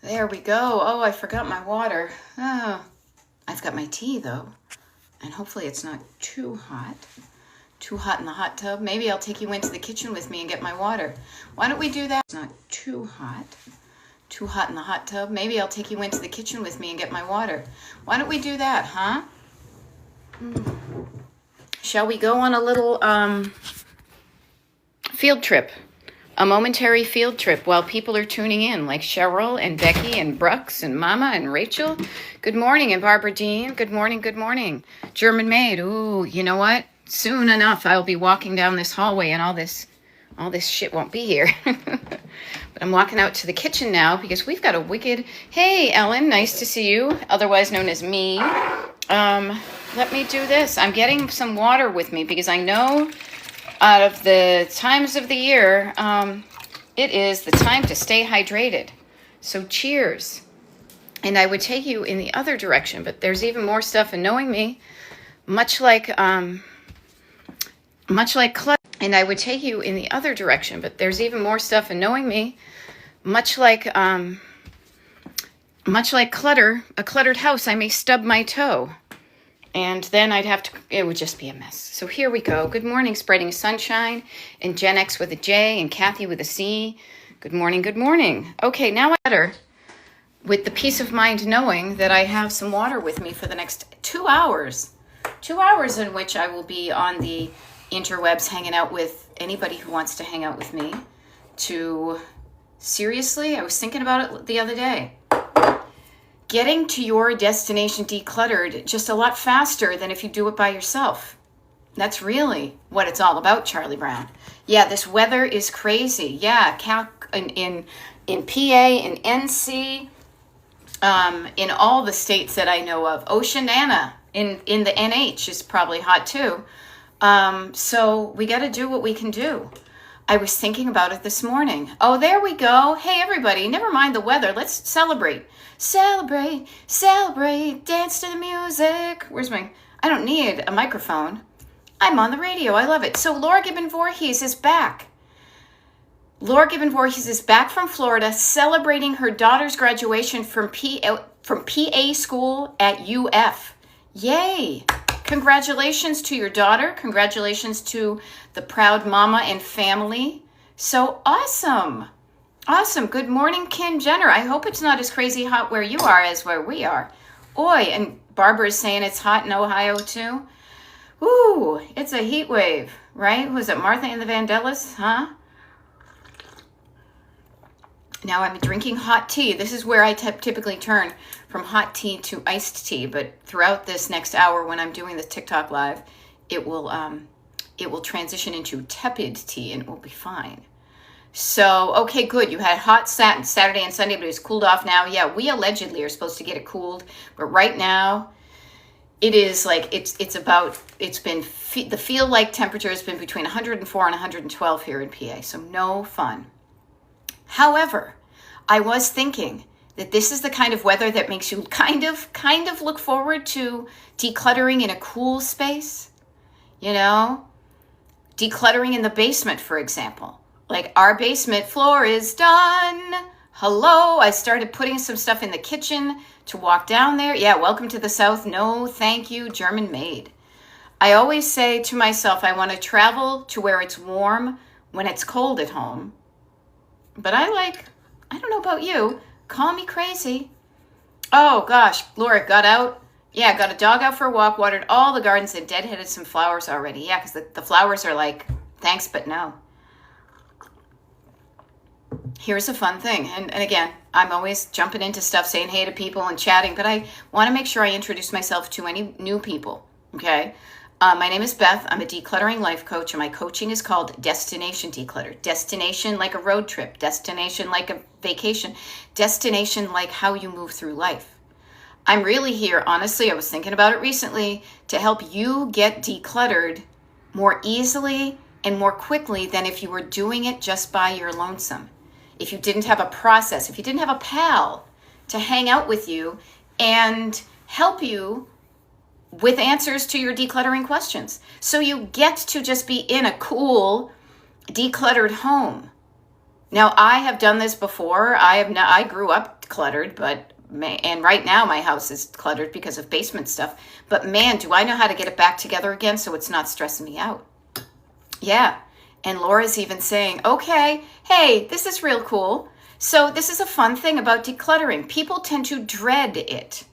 There we go. Oh, I forgot my water. Oh, I've got my tea though. And hopefully it's not too hot. Too hot in the hot tub. Maybe I'll take you into the kitchen with me and get my water. Why don't we do that? It's not too hot. Too hot in the hot tub. Maybe I'll take you into the kitchen with me and get my water. Why don't we do that, huh? Shall we go on a little field trip? A momentary field trip while people are tuning in, like Cheryl and Becky and Brooks and Mama and Rachel. Good morning, and Barbara Dean. Good morning, good morning. German Maid. Ooh, you know what? Soon enough, I'll be walking down this hallway and all this shit won't be here. But I'm walking out to the kitchen now because we've got a wicked... Hey, Ellen, nice to see you, otherwise known as me. Let me do this. I'm getting some water with me because I know... Out of the times of the year, it is the time to stay hydrated. So cheers. And I would take you in the other direction, but there's even more stuff. And knowing me, much like clutter. And I would take you in the other direction, but there's even more stuff. And knowing me, much like clutter, a cluttered house, I may stub my toe. And then it would just be a mess. So here we go. Good morning, Spreading Sunshine, and Gen X with a J, and Kathy with a C. Good morning, good morning. Okay, now better with the peace of mind knowing that I have some water with me for the next 2 hours. 2 hours in which I will be on the interwebs hanging out with anybody who wants to hang out with me. Seriously, I was thinking about it the other day. Getting to your destination decluttered just a lot faster than if you do it by yourself. That's really what it's all about, Charlie Brown. Yeah, this weather is crazy. Yeah, in PA, in NC, in all the states that I know of. Oceania in the NH is probably hot too. So we got to do what we can do. I was thinking about it this morning. Oh, there we go. Hey, everybody, never mind the weather. Let's celebrate. Celebrate, celebrate, dance to the music. I don't need a microphone. I'm on the radio. I love it. So Laura Gibbon Voorhees is back. Laura Gibbon Voorhees is back from Florida celebrating her daughter's graduation from PA school at UF. Yay. Congratulations to your daughter. Congratulations to the proud mama and family. So awesome. Awesome. Good morning, Ken Jenner. I hope it's not as crazy hot where you are as where we are. Oi, and Barbara is saying it's hot in Ohio too. Ooh, it's a heat wave, right? Was it Martha and the Vandellas, huh? Now I'm drinking hot tea. This is where I typically turn from hot tea to iced tea, but throughout this next hour when I'm doing the TikTok live, it will transition into tepid tea and it will be fine. So, okay, good. You had hot Saturday and Sunday, but it's cooled off now. Yeah, we allegedly are supposed to get it cooled, but right now it is like the feel-like temperature has been between 104 and 112 here in PA, so no fun. However, I was thinking that this is the kind of weather that makes you kind of look forward to decluttering in a cool space, you know? Decluttering in the basement, for example. Like our basement floor is done. Hello, I started putting some stuff in the kitchen to walk down there. Yeah, welcome to the South. No, thank you, German Maid. I always say to myself, I want to travel to where it's warm when it's cold at home. But I don't know about you, call me crazy. Oh gosh, Laura got out. Yeah, got a dog out for a walk, watered all the gardens and deadheaded some flowers already. Yeah, because the flowers are like, thanks, but no. Here's a fun thing. And again, I'm always jumping into stuff, saying hey to people and chatting, but I want to make sure I introduce myself to any new people, okay? My name is Beth. I'm a decluttering life coach, and my coaching is called Destination Declutter. Destination like a road trip. Destination like a vacation. Destination like how you move through life. I'm really here, honestly, I was thinking about it recently, to help you get decluttered more easily and more quickly than if you were doing it just by your lonesome. If you didn't have a process, if you didn't have a pal to hang out with you and help you with answers to your decluttering questions. So you get to just be in a cool, decluttered home. Now, I have done this before. I grew up cluttered, and right now my house is cluttered because of basement stuff. But man, do I know how to get it back together again so it's not stressing me out. Yeah. And Laura's even saying, okay, hey, this is real cool. So this is a fun thing about decluttering. People tend to dread it.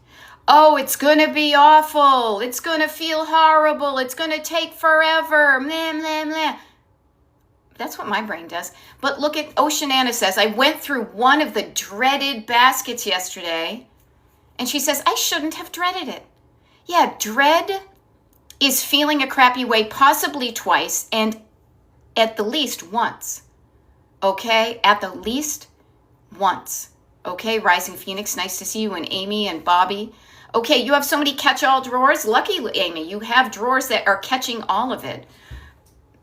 Oh, it's going to be awful. It's going to feel horrible. It's going to take forever. Meh, meh, meh. That's what my brain does. But look at Oceanana says, I went through one of the dreaded baskets yesterday. And she says, I shouldn't have dreaded it. Yeah, dread is feeling a crappy way possibly twice and at the least once. Okay? At the least once. Okay? Rising Phoenix, nice to see you. And Amy and Bobby. Okay, you have so many catch-all drawers. Lucky, Amy, you have drawers that are catching all of it.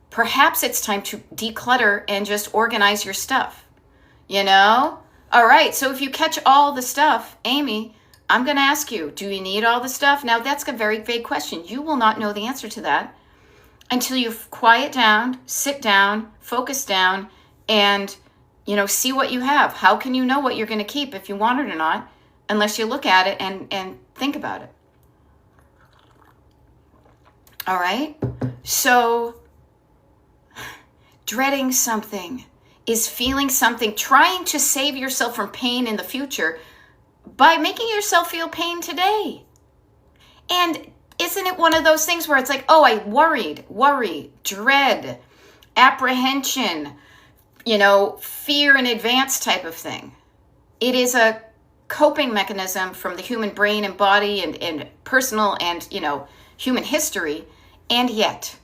Perhaps it's time to declutter and just organize your stuff. You know? All right, so if you catch all the stuff, Amy, I'm going to ask you, do you need all the stuff? Now, that's a very vague question. You will not know the answer to that until you quiet down, sit down, focus down, and, see what you have. How can you know what you're going to keep if you want it or not, unless you look at it and think about it? All right? So dreading something is feeling something, trying to save yourself from pain in the future by making yourself feel pain today. And isn't it one of those things where it's like, oh, I worry, dread, apprehension, fear in advance type of thing. It is a coping mechanism from the human brain and body and personal and, human history. And yet,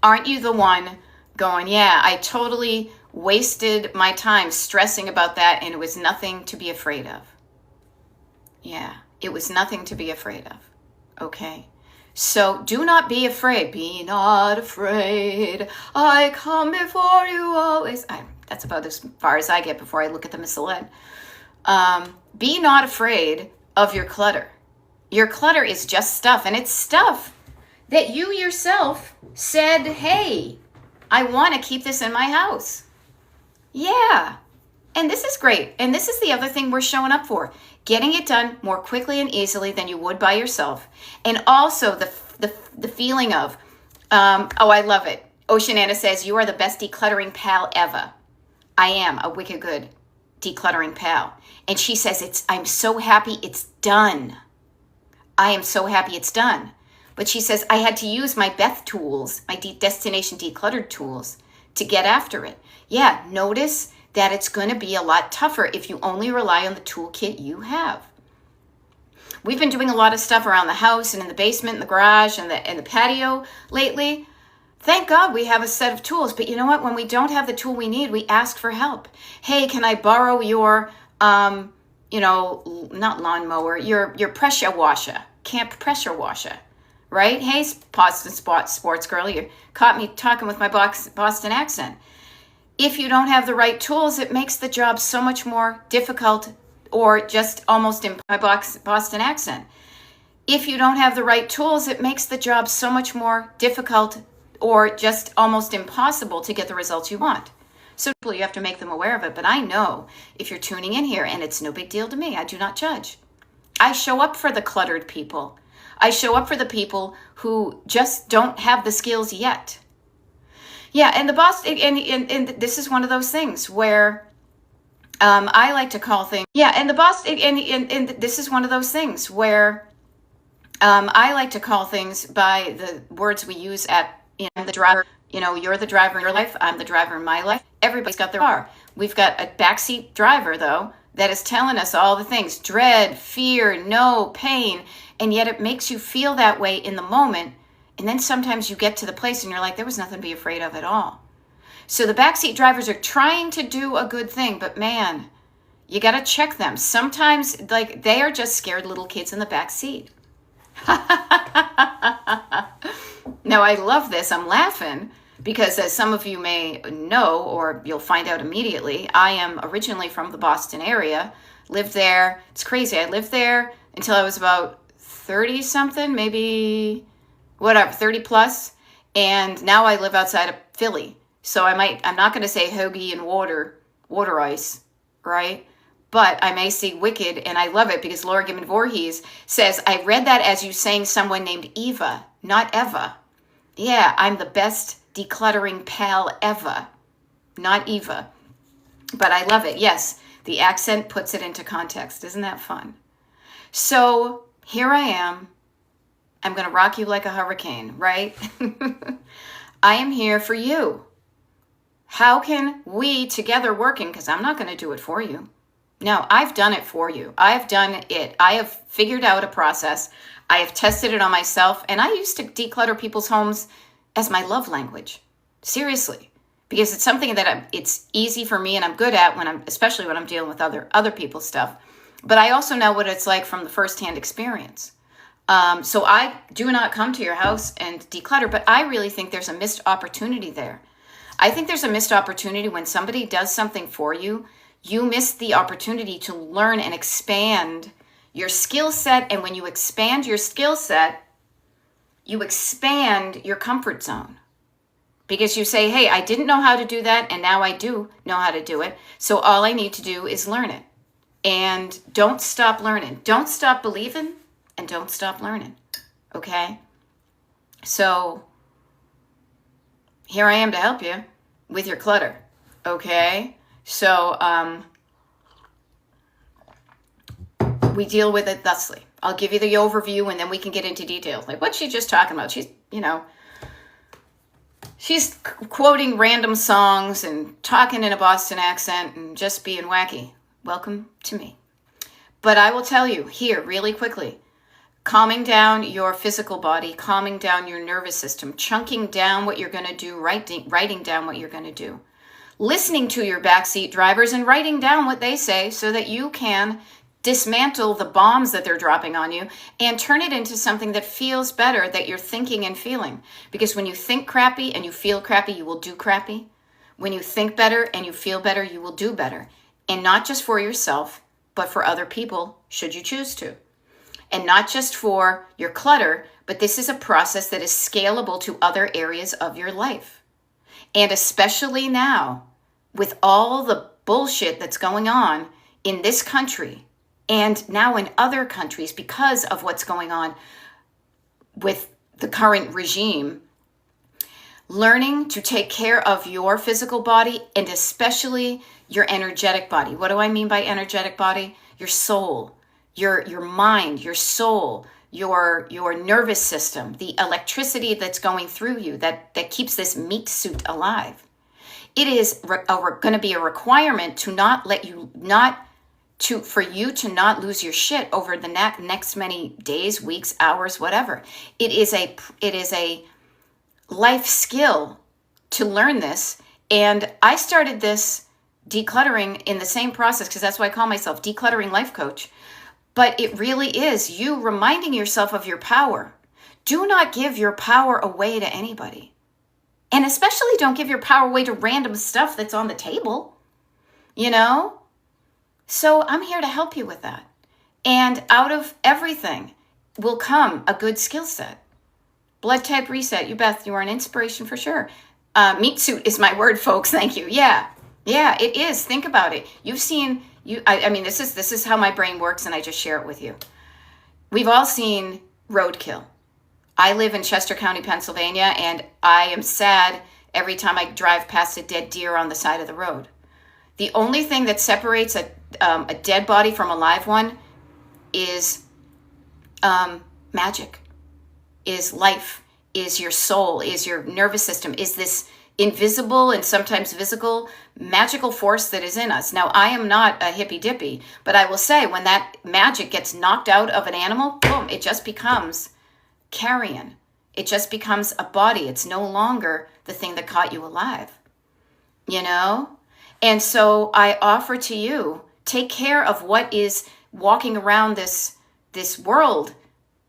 aren't you the one going, yeah, I totally wasted my time stressing about that and it was nothing to be afraid of. Yeah, it was nothing to be afraid of. Okay. So do not be afraid. Be not afraid. I come before you always. That's about as far as I get before I look at the Missal Ed. Be not afraid of your clutter. Your clutter is just stuff, and it's stuff that you yourself said, hey, I want to keep this in my house. Yeah. And this is great. And this is the other thing we're showing up for. Getting it done more quickly and easily than you would by yourself. And also the feeling of, I love it. Oceanana says, you are the best decluttering pal ever. I am a wicked good decluttering pal. And she says, I'm so happy it's done. I am so happy it's done. But she says, I had to use my Beth tools, my Destination Decluttered tools, to get after it. Yeah, notice that it's going to be a lot tougher if you only rely on the toolkit you have. We've been doing a lot of stuff around the house and in the basement, and the garage, and the patio lately. Thank God we have a set of tools. But you know what? When we don't have the tool we need, we ask for help. Hey, can I borrow your, not lawnmower, your pressure washer, camp pressure washer, right? Hey, Boston sports girl, you caught me talking with my Boston accent. If you don't have the right tools, it makes the job so much more difficult or just almost my Boston accent. If you don't have the right tools, it makes the job so much more difficult or just almost impossible to get the results you want. So you have to make them aware of it. But I know if you're tuning in here, and it's no big deal to me, I do not judge. I show up for the cluttered people. I show up for the people who just don't have the skills yet. Yeah, and the boss, and this is one of those things where I like to call things. Yeah, and the boss, and this is one of those things where I like to call things by the words we use at the driver. You're the driver in your life. I'm the driver in my life. Everybody's got their car. We've got a backseat driver though that is telling us all the things: dread, fear, no, pain, and yet it makes you feel that way in the moment. And then sometimes you get to the place and you're like, there was nothing to be afraid of at all. So the backseat drivers are trying to do a good thing, but man, you got to check them. Sometimes they are just scared little kids in the back seat. Now I love this. I'm laughing because as some of you may know, or you'll find out immediately, I am originally from the Boston area, lived there. It's crazy. I lived there until I was about 30 something, maybe 30 plus. And now I live outside of Philly. So I'm not going to say hoagie and water ice, right? But I may see Wicked, and I love it because Laura Gimmon Voorhees says, I read that as you saying someone named Eva, not Eva. Yeah, I'm the best decluttering pal ever, not Eva. But I love it. Yes, the accent puts it into context. Isn't that fun? So here I am. I'm going to rock you like a hurricane, right? I am here for you. How can we together working, because I'm not going to do it for you. No, I've done it for you. I've done it. I have figured out a process. I have tested it on myself. And I used to declutter people's homes as my love language. Seriously. Because it's something that it's easy for me and I'm good at, especially when I'm dealing with other people's stuff. But I also know what it's like from the firsthand experience. So I do not come to your house and declutter, but I really think there's a missed opportunity there. I think there's a missed opportunity when somebody does something for you. You miss the opportunity to learn and expand your skill set. And when you expand your skill set, you expand your comfort zone. Because you say, hey, I didn't know how to do that, and now I do know how to do it. So all I need to do is learn it. And don't stop learning. Don't stop believing, and don't stop learning. Okay? So here I am to help you with your clutter. Okay? So we deal with it thusly. I'll give you the overview, and then we can get into details. Like, what's she just talking about? She's quoting random songs and talking in a Boston accent and just being wacky. Welcome to me. But I will tell you here really quickly, calming down your physical body, calming down your nervous system, chunking down what you're going to do, writing down what you're going to do, listening to your backseat drivers and writing down what they say so that you can dismantle the bombs that they're dropping on you and turn it into something that feels better, that you're thinking and feeling. Because when you think crappy and you feel crappy, you will do crappy. When you think better and you feel better, you will do better. And not just for yourself, but for other people, should you choose to. And not just for your clutter, but this is a process that is scalable to other areas of your life. And especially now, with all the bullshit that's going on in this country, and now in other countries because of what's going on with the current regime, learning to take care of your physical body and especially your energetic body. What do I mean by energetic body? Your soul, your mind, your soul, your nervous system, the electricity that's going through you that keeps this meat suit alive. It is going to be a requirement to for you to not lose your shit over the next many days, weeks, hours, whatever. It is a life skill to learn this. And I started this decluttering in the same process because that's why I call myself Decluttering Life Coach. But it really is you reminding yourself of your power. Do not give your power away to anybody. And especially don't give your power away to random stuff that's on the table, So I'm here to help you with that. And out of everything will come a good skill set. Blood type reset. You, Beth, you are an inspiration for sure. Meat suit is my word, folks. Thank you. Yeah, it is. Think about it. You've seen, I mean, this is how my brain works, and I just share it with you. We've all seen roadkill. I live in Chester County, Pennsylvania, and I am sad every time I drive past a dead deer on the side of the road. The only thing that separates a dead body from a live one is magic, is life, is your soul, is your nervous system, is this invisible and sometimes visible magical force that is in us. Now, I am not a hippy-dippy, but I will say when that magic gets knocked out of an animal, boom, it just becomes carrion. It just becomes a body. It's no longer the thing that caught you alive, And so I offer to you, take care of what is walking around this world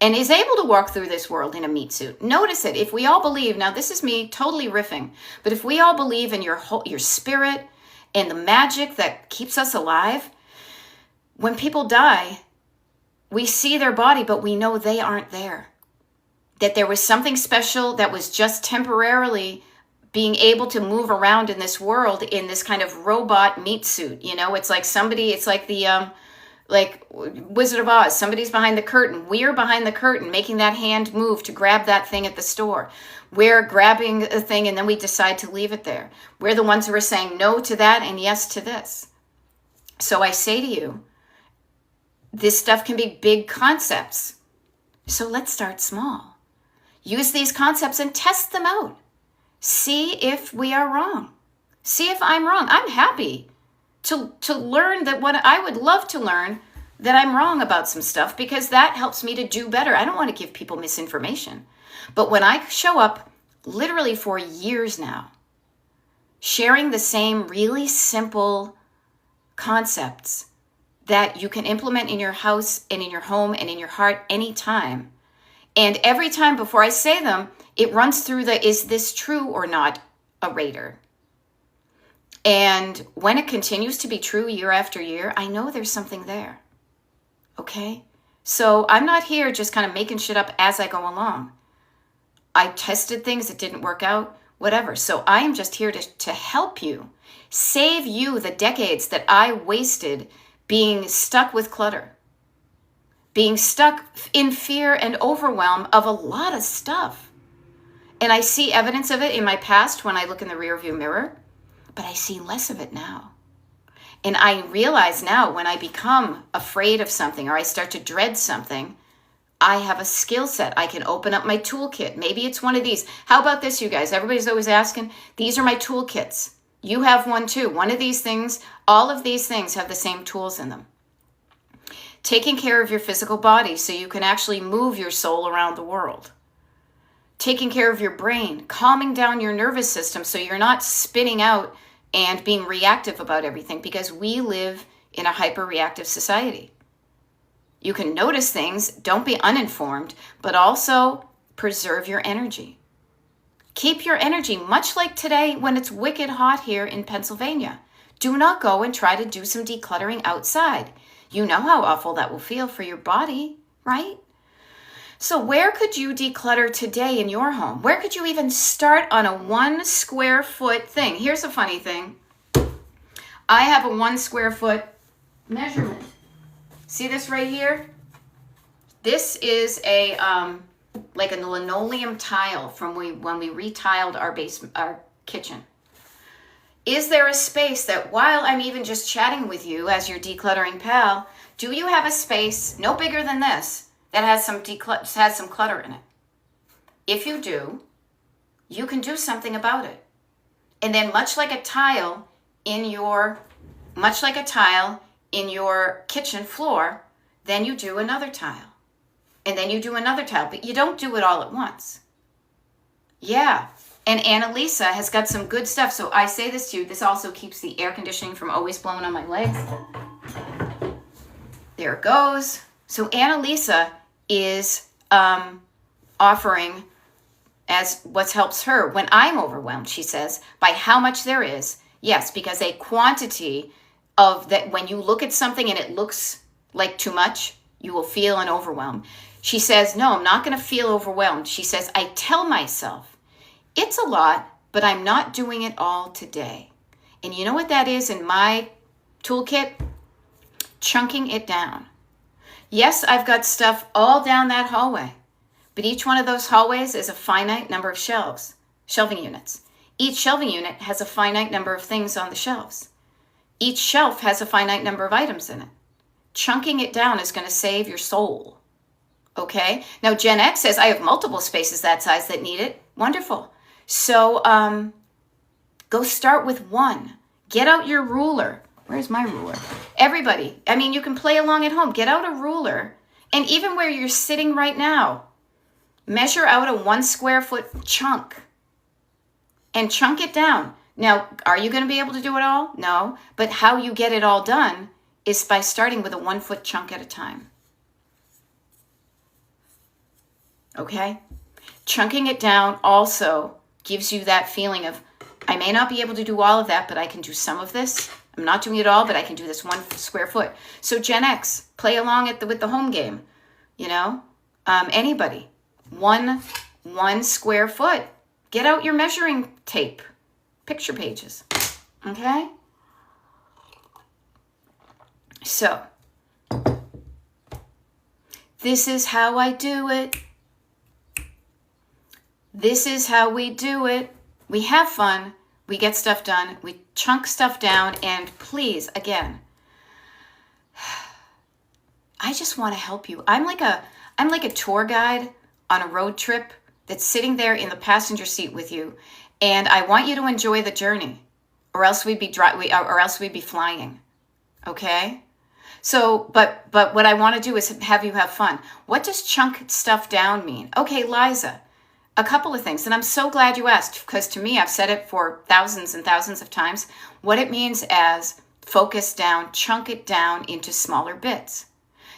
and is able to walk through this world in a meat suit. Notice it. If we all believe, now this is me totally riffing, but if we all believe in your spirit and the magic that keeps us alive, when people die, we see their body, but we know they aren't there. That there was something special that was just temporarily being able to move around in this world in this kind of robot meat suit. You know, it's like it's like the like Wizard of Oz. Somebody's behind the curtain. We're behind the curtain, making that hand move to grab that thing at the store. We're grabbing a thing and then we decide to leave it there. We're the ones who are saying no to that and yes to this. So I say to you, this stuff can be big concepts. So let's start small. Use these concepts and test them out. See if we are wrong. See if I'm wrong. I'm happy to learn that what I would love to learn, that I'm wrong about some stuff, because that helps me to do better. I don't want to give people misinformation. But when I show up literally for years now, sharing the same really simple concepts that you can implement in your house and in your home and in your heart anytime. And every time before I say them, it runs through the is this true or not a radar. And when it continues to be true year after year, I know there's something there. Okay? So I'm not here just kind of making shit up as I go along. I tested things that didn't work out, whatever. So I am just here to help you, save you the decades that I wasted being stuck with clutter, being stuck in fear and overwhelm of a lot of stuff. And I see evidence of it in my past when I look in the rearview mirror, but I see less of it now. And I realize now when I become afraid of something or I start to dread something, I have a skill set. I can open up my toolkit. Maybe it's one of these. How about this, you guys? Everybody's always asking. These are my toolkits. You have one too. One of these things, all of these things have the same tools in them. Taking care of your physical body so you can actually move your soul around the world. Taking care of your brain, calming down your nervous system so you're not spinning out and being reactive about everything, because we live in a hyper-reactive society. You can notice things, don't be uninformed, but also preserve your energy. Keep your energy, much like today when it's wicked hot here in Pennsylvania. Do not go and try to do some decluttering outside. You know how awful that will feel for your body, right? So where could you declutter today in your home? Where could you even start on a 1 square foot thing? Here's a funny thing. I have a 1 square foot measurement. See this right here? This is a like a linoleum tile from when we retiled our basement, our kitchen. Is there a space that, while I'm even just chatting with you as your decluttering pal, do you have a space no bigger than this that has some clutter in it? If you do, you can do something about it. And then much like a tile in your kitchen floor, then you do another tile. And then you do another tile, but you don't do it all at once. Yeah. And Annalisa has got some good stuff. So I say this to you, this also keeps the air conditioning from always blowing on my legs. There it goes. So Annalisa is offering as what helps her when I'm overwhelmed, she says, by how much there is. Yes, because a quantity of that, when you look at something and it looks like too much, you will feel an overwhelm. She says, no, I'm not going to feel overwhelmed. She says, I tell myself, it's a lot, but I'm not doing it all today. And you know what that is in my toolkit? Chunking it down. Yes, I've got stuff all down that hallway, but each one of those hallways is a finite number of shelving units. Each shelving unit has a finite number of things on the shelves. Each shelf has a finite number of items in it. Chunking it down is going to save your soul. Okay? Now, Gen X says, I have multiple spaces that size that need it. Wonderful. So go start with one. Get out your ruler. Where's my ruler? Everybody, I mean, you can play along at home. Get out a ruler. And even where you're sitting right now, measure out a 1 square foot chunk. And chunk it down. Now, are you going to be able to do it all? No. But how you get it all done is by starting with a 1 foot chunk at a time. Okay? Chunking it down also gives you that feeling of, I may not be able to do all of that, but I can do some of this. I'm not doing it all, but I can do this 1 square foot. So Gen X, play along with the home game. You know? Anybody. One square foot. Get out your measuring tape, picture pages, okay? So, this is how I do it. This is how we do it. We have fun. We get stuff done. We chunk stuff down. And please, again, I just want to help you. I'm like a tour guide on a road trip that's sitting there in the passenger seat with you. And I want you to enjoy the journey, or else we'd be flying. Okay? So, but what I want to do is have you have fun. What does chunk stuff down mean? Okay, Liza, a couple of things. And I'm so glad you asked, because to me, I've said it for thousands and thousands of times. What it means as focus down, chunk it down into smaller bits.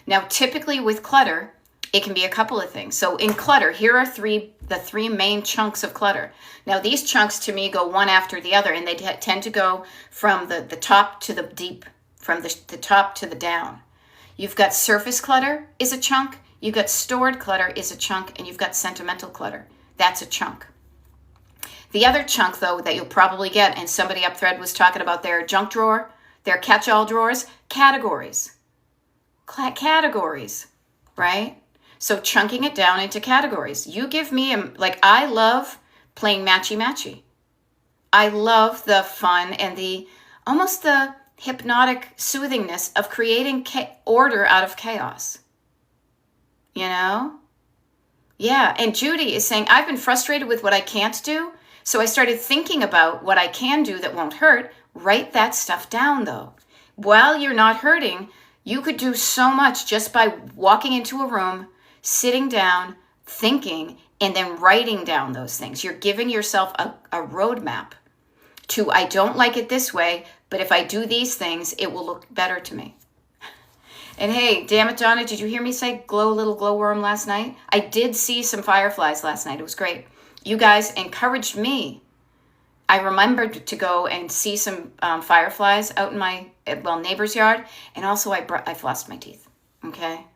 Now, typically with clutter, it can be a couple of things. So in clutter, here are the three main chunks of clutter. Now, these chunks to me go one after the other, and they tend to go from the top to the deep, from the top to the down. You've got surface clutter is a chunk, you've got stored clutter is a chunk, and you've got sentimental clutter. That's a chunk. The other chunk, though, that you'll probably get, and somebody up Thread was talking about their junk drawer, their catch-all drawers, categories. Categories, right? So chunking it down into categories. You give me, I love playing matchy-matchy. I love the fun and almost the hypnotic soothingness of creating order out of chaos. You know? Yeah, and Judy is saying, I've been frustrated with what I can't do, so I started thinking about what I can do that won't hurt. Write that stuff down, though. While you're not hurting, you could do so much just by walking into a room, sitting down, thinking, and then writing down those things. You're giving yourself a roadmap to, I don't like it this way, but if I do these things, it will look better to me. And hey, damn it, Donna, did you hear me say little glowworm last night? I did see some fireflies last night. It was great. You guys encouraged me. I remembered to go and see some fireflies out in my neighbor's yard. And also I flossed my teeth. Okay?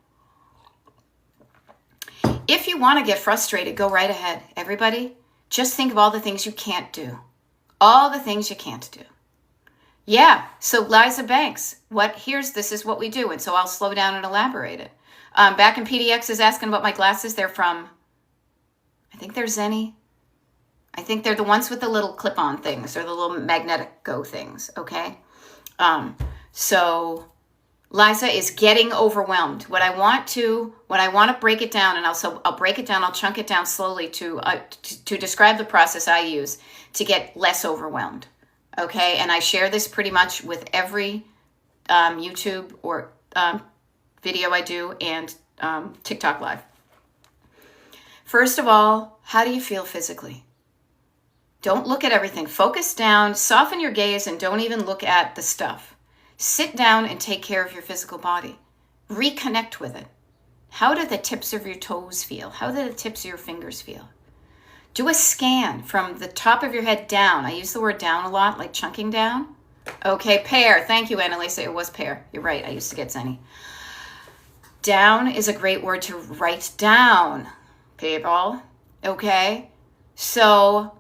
If you want to get frustrated, go right ahead. Everybody, just think of all the things you can't do. All the things you can't do. Yeah, so Liza Banks, this is what we do. And so I'll slow down and elaborate it. Back in PDX is asking about my glasses. They're from, I think they're Zenni. I think they're the ones with the little clip-on things, or the little magnetic go things, okay? So Liza is getting overwhelmed. What I want to break it down, and I'll break it down, I'll chunk it down slowly to describe the process I use to get less overwhelmed. Okay, and I share this pretty much with every YouTube or video I do, and TikTok Live. First of all, how do you feel physically? Don't look at everything. Focus down, soften your gaze, and don't even look at the stuff. Sit down and take care of your physical body. Reconnect with it. How do the tips of your toes feel? How do the tips of your fingers feel? Do a scan from the top of your head down. I use the word down a lot, like chunking down. Okay, pear. Thank you, Annalisa. It was pear. You're right. I used to get Zenni. Down is a great word to write down, people. Okay? So,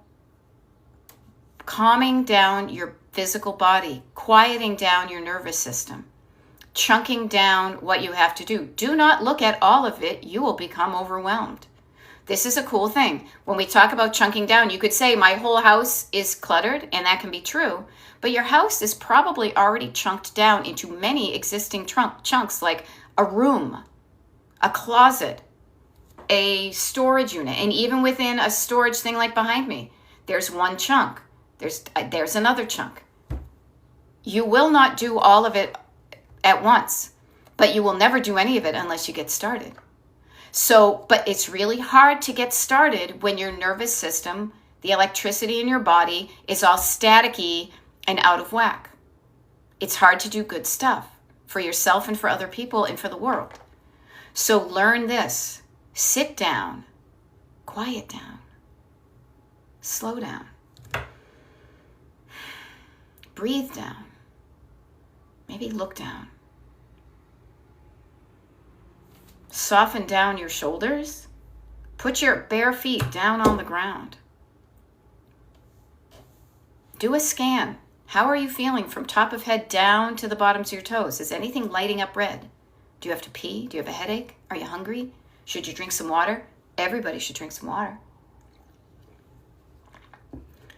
calming down your physical body, quieting down your nervous system, chunking down what you have to do. Do not look at all of it. You will become overwhelmed. This is a cool thing. When we talk about chunking down, you could say my whole house is cluttered, and that can be true, but your house is probably already chunked down into many existing chunks, like a room, a closet, a storage unit, and even within a storage thing like behind me, there's one chunk. There's another chunk. You will not do all of it at once, but you will never do any of it unless you get started. So, but it's really hard to get started when your nervous system, the electricity in your body, is all staticky and out of whack. It's hard to do good stuff for yourself and for other people and for the world. So learn this. Sit down. Quiet down. Slow down. Breathe down. Maybe look down. Soften down your shoulders. Put your bare feet down on the ground. Do a scan. How are you feeling from top of head down to the bottoms of your toes? Is anything lighting up red? Do you have to pee? Do you have a headache? Are you hungry? Should you drink some water? Everybody should drink some water.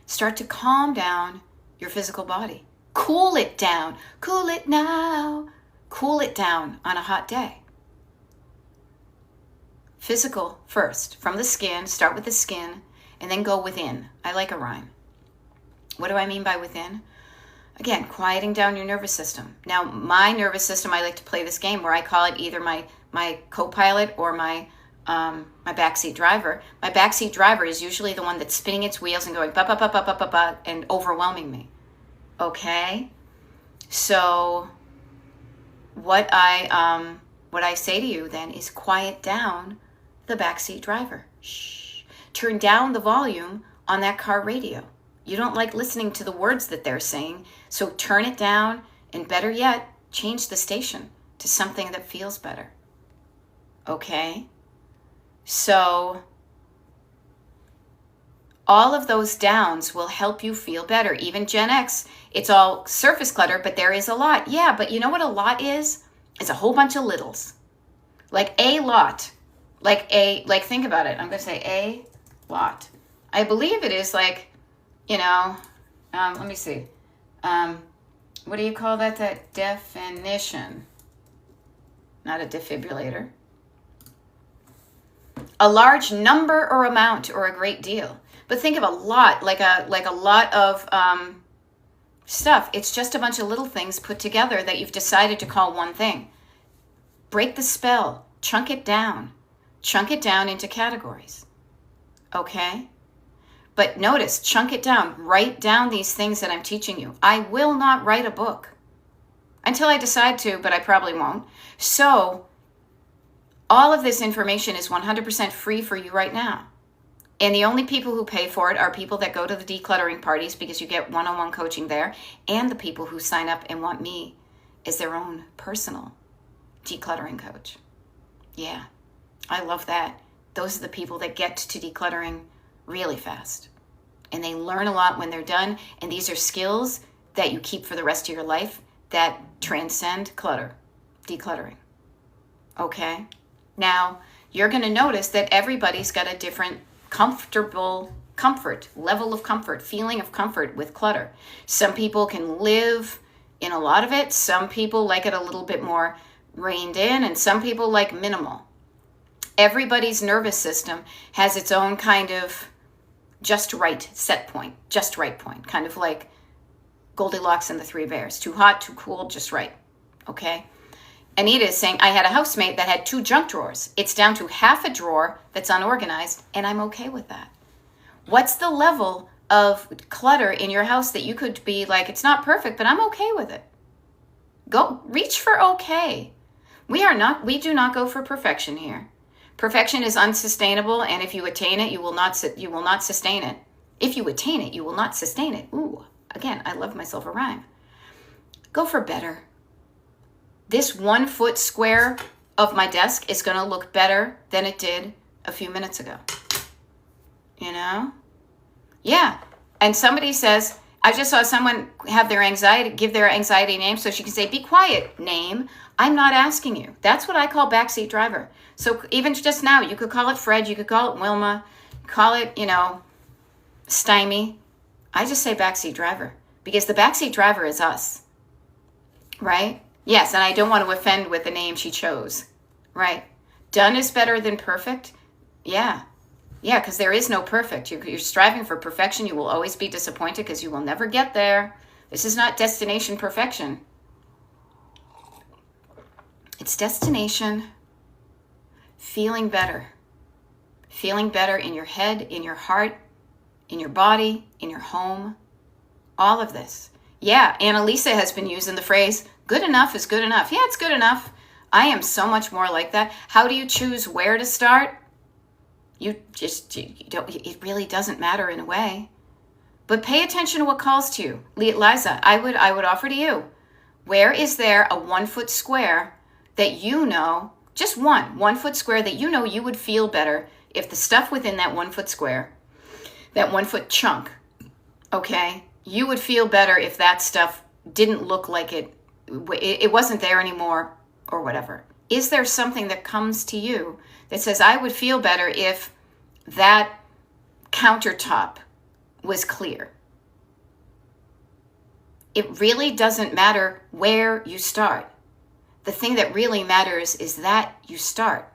Start to calm down your physical body. Cool it down. Cool it now. Cool it down on a hot day. Physical first, from the skin. Start with the skin and then go within. I like a rhyme. What do I mean by within? Again, quieting down your nervous system. Now, my nervous system, I like to play this game where I call it either my co-pilot or my backseat driver. My backseat driver is usually the one that's spinning its wheels and going ba ba ba ba ba ba ba and overwhelming me. Okay? So what I say to you then is quiet down the backseat driver. Shh. Turn down the volume on that car radio. You don't like listening to the words that they're saying, so turn it down, and better yet, change the station to something that feels better. Okay? So all of those downs will help you feel better. Even Gen X, it's all surface clutter, but there is a lot. Yeah, but you know what a lot is? It's a whole bunch of littles. Like a lot. Like think about it. I'm going to say a lot. I believe it is like, let me see. What do you call that? That definition. Not a defibrillator. A large number or amount or a great deal. But think of a lot, like a lot of stuff. It's just a bunch of little things put together that you've decided to call one thing. Break the spell. Chunk it down. Chunk it down into categories. Okay? But notice, chunk it down. Write down these things that I'm teaching you. I will not write a book until I decide to, but I probably won't. So all of this information is 100% free for you right now. And the only people who pay for it are people that go to the decluttering parties because you get one-on-one coaching there, and the people who sign up and want me as their own personal decluttering coach. Yeah, I love that. Those are the people that get to decluttering really fast. And they learn a lot when they're done. And these are skills that you keep for the rest of your life that transcend clutter, decluttering. Okay? Now, you're going to notice that everybody's got a different level of comfort, feeling of comfort with clutter. Some people can live in a lot of it. Some people like it a little bit more reined in, and some people like minimal. Everybody's nervous system has its own kind of just right set point, just right point, kind of like Goldilocks and the Three Bears. Too hot, too cool, just right. Okay? Anita is saying, I had a housemate that had 2 junk drawers. It's down to half a drawer that's unorganized, and I'm okay with that. What's the level of clutter in your house that you could be like, it's not perfect, but I'm okay with it? Go reach for okay. We do not go for perfection here. Perfection is unsustainable, and if you attain it, you will not sustain it. If you attain it, you will not sustain it. Ooh, again, I love myself a rhyme. Go for better. This 1 foot square of my desk is going to look better than it did a few minutes ago. You know? Yeah. And somebody says, I just saw someone give their anxiety name so she can say, be quiet, name. I'm not asking you. That's what I call backseat driver. So even just now, you could call it Fred, you could call it Wilma, call it, Stymie. I just say backseat driver because the backseat driver is us, right? Yes, and I don't want to offend with the name she chose, right? Done is better than perfect. Yeah, because there is no perfect. You're striving for perfection. You will always be disappointed because you will never get there. This is not destination perfection. It's destination feeling better. Feeling better in your head, in your heart, in your body, in your home. All of this. Yeah, Annalisa has been using the phrase, good enough is good enough. Yeah, it's good enough. I am so much more like that. How do you choose where to start? You don't, it really doesn't matter in a way. But pay attention to what calls to you. Liza, I would offer to you, where is there a 1 foot square that you know, just 1 foot square that you know you would feel better if the stuff within that 1 foot square, that 1 foot chunk, okay, you would feel better if that stuff didn't look like it wasn't there anymore or whatever. Is there something that comes to you that says, I would feel better if that countertop was clear? It really doesn't matter where you start. The thing that really matters is that you start.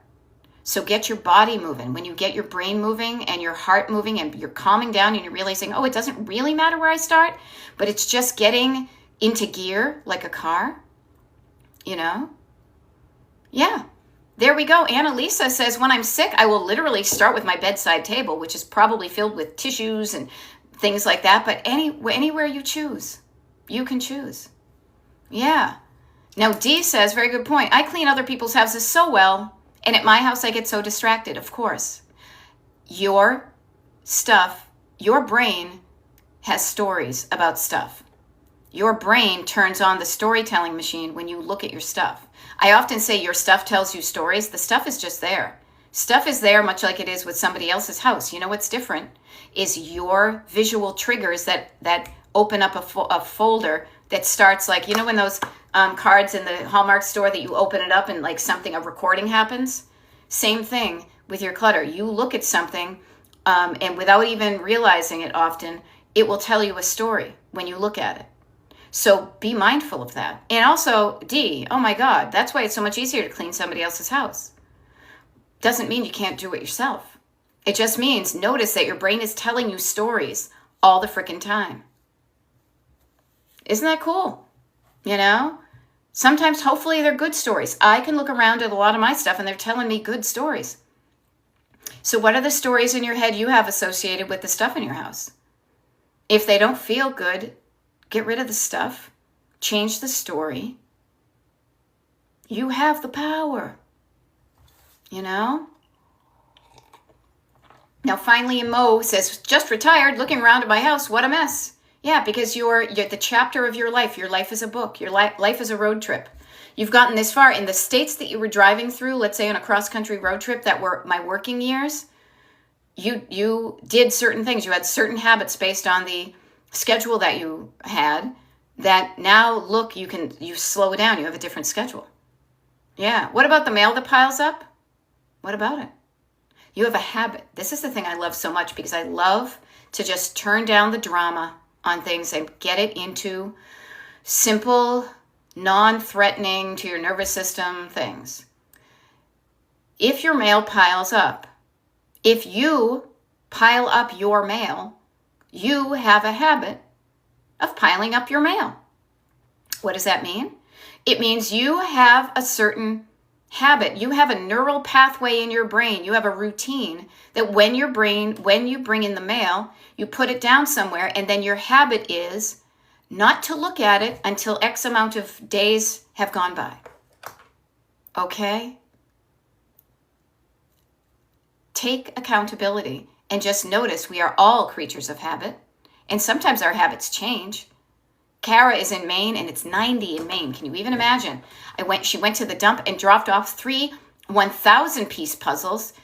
So get your body moving. When you get your brain moving and your heart moving and you're calming down and you're realizing, oh, it doesn't really matter where I start, but it's just getting into gear like a car, you know? Yeah, there we go. Annalisa says, when I'm sick, I will literally start with my bedside table, which is probably filled with tissues and things like that. But anywhere you choose, you can choose. Yeah. Now, Dee says, very good point. I clean other people's houses so well, and at my house, I get so distracted. Of course, your stuff, your brain has stories about stuff. Your brain turns on the storytelling machine when you look at your stuff. I often say your stuff tells you stories. The stuff is just there. Stuff is there much like it is with somebody else's house. You know what's different is your visual triggers that open up a folder that starts like, you know, when those cards in the Hallmark store that you open it up and like a recording happens? Same thing with your clutter. You look at something and without even realizing it often, it will tell you a story when you look at it. So be mindful of that. And also, D, oh my God, that's why it's so much easier to clean somebody else's house. Doesn't mean you can't do it yourself. It just means notice that your brain is telling you stories all the frickin' time. Isn't that cool? You know? Sometimes, hopefully, they're good stories. I can look around at a lot of my stuff and they're telling me good stories. So what are the stories in your head you have associated with the stuff in your house? If they don't feel good, get rid of the stuff. Change the story. You have the power. You know? Now, finally, Mo says, just retired, looking around at my house. What a mess. Yeah, because you're the chapter of your life. Your life is a book. Your life is a road trip. You've gotten this far. In the states that you were driving through, let's say on a cross-country road trip that were my working years, you did certain things. You had certain habits based on the schedule that you had that now, look, you slow it down. You have a different schedule. Yeah. What about the mail that piles up? What about it? You have a habit. This is the thing I love so much because I love to just turn down the drama on things and get it into simple, non-threatening to your nervous system things. If your mail piles up, if you pile up your mail, you have a habit of piling up your mail. What does that mean? It means you have a certain habit. You have a neural pathway in your brain. You have a routine that when you bring in the mail, you put it down somewhere, and then your habit is not to look at it until X amount of days have gone by. Okay? Take accountability and just notice we are all creatures of habit, and sometimes our habits change. Kara is in Maine, and it's 90 in Maine. Can you even imagine? She went to the dump and dropped off 3 1,000-piece puzzles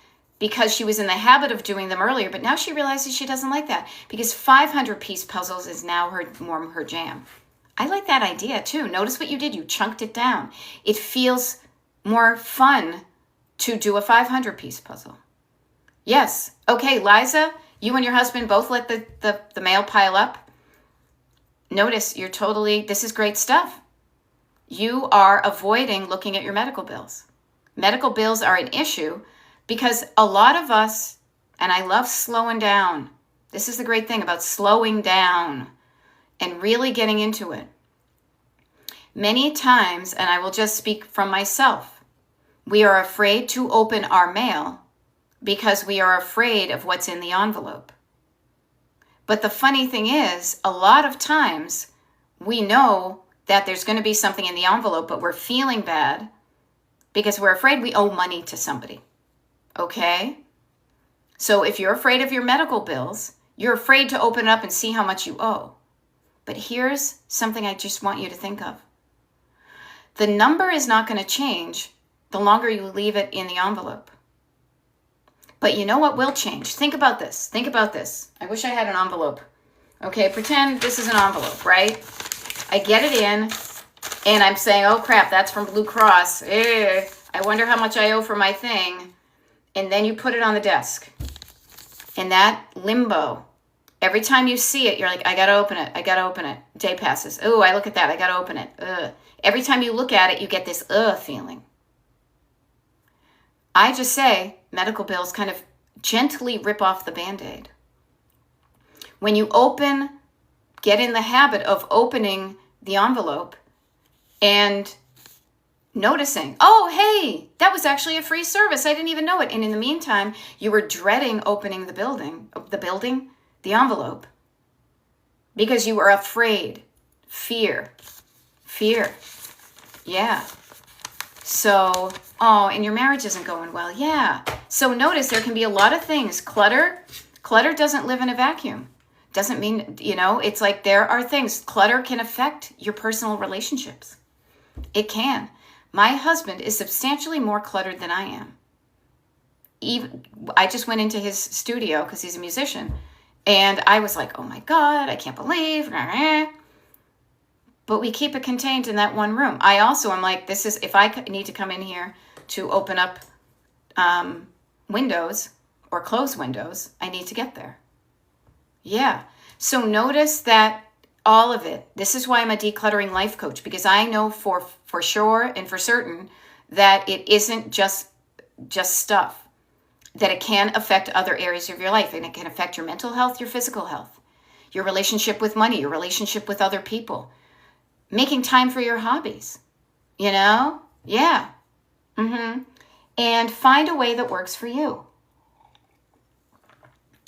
because she was in the habit of doing them earlier, but now she realizes she doesn't like that because 500-piece puzzles is now her jam. I like that idea too. Notice what you did. You chunked it down. It feels more fun to do a 500-piece puzzle. Yes. Okay, Liza, you and your husband both let the mail pile up. Notice this is great stuff. You are avoiding looking at your medical bills. Medical bills are an issue because a lot of us, and I love slowing down. This is the great thing about slowing down and really getting into it. Many times, and I will just speak from myself, we are afraid to open our mail because we are afraid of what's in the envelope. But the funny thing is, a lot of times we know that there's going to be something in the envelope, but we're feeling bad because we're afraid we owe money to somebody. Okay? So if you're afraid of your medical bills, you're afraid to open it up and see how much you owe. But here's something I just want you to think of. The number is not going to change the longer you leave it in the envelope. But you know what will change? Think about this. I wish I had an envelope Okay, pretend this is an envelope, right? I get it in, and I'm saying, oh crap, that's from Blue Cross. I wonder how much I owe for my thing. And then you put it on the desk. In that limbo, every time you see it, you're like, I gotta open it. I gotta open it. Day passes. Oh, I look at that. I gotta open it. Ugh. Every time you look at it, you get this feeling. I just say medical bills kind of gently rip off the Band-Aid. When you get in the habit of opening the envelope and noticing, oh, hey, that was actually a free service. I didn't even know it. And in the meantime, you were dreading opening the envelope, because you were afraid. Fear. Yeah. So, and your marriage isn't going well. Yeah. So notice there can be a lot of things. Clutter doesn't live in a vacuum. Doesn't mean, it's like there are things. Clutter can affect your personal relationships. It can. My husband is substantially more cluttered than I am. I just went into his studio because he's a musician, and I was like, oh my God, I can't believe. But we keep it contained in that one room. I'm like, if I need to come in here to open up windows or close windows, I need to get there. Yeah. So notice that all of it. This is why I'm a decluttering life coach, because I know for sure and for certain that it isn't just stuff, that it can affect other areas of your life, and it can affect your mental health, your physical health, your relationship with money, your relationship with other people, making time for your hobbies, Yeah. And find a way that works for you.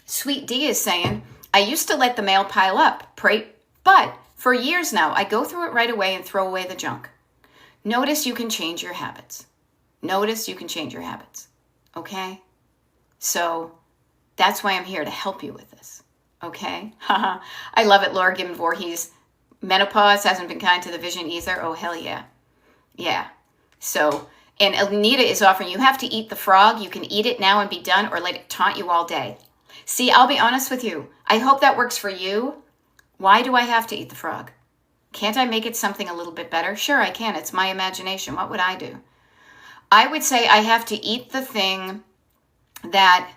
Sweet D is saying, I used to let the mail pile up, but for years now, I go through it right away and throw away the junk. Notice you can change your habits. Okay? So that's why I'm here, to help you with this. Okay? I love it, Laura Gibbon Voorhees. Menopause hasn't been kind to the vision either. Oh, hell yeah. Yeah. So, and Anita is offering, you have to eat the frog. You can eat it now and be done, or let it taunt you all day. See, I'll be honest with you. I hope that works for you. Why do I have to eat the frog? Can't I make it something a little bit better? Sure, I can. It's my imagination. What would I do? I would say I have to eat the thing that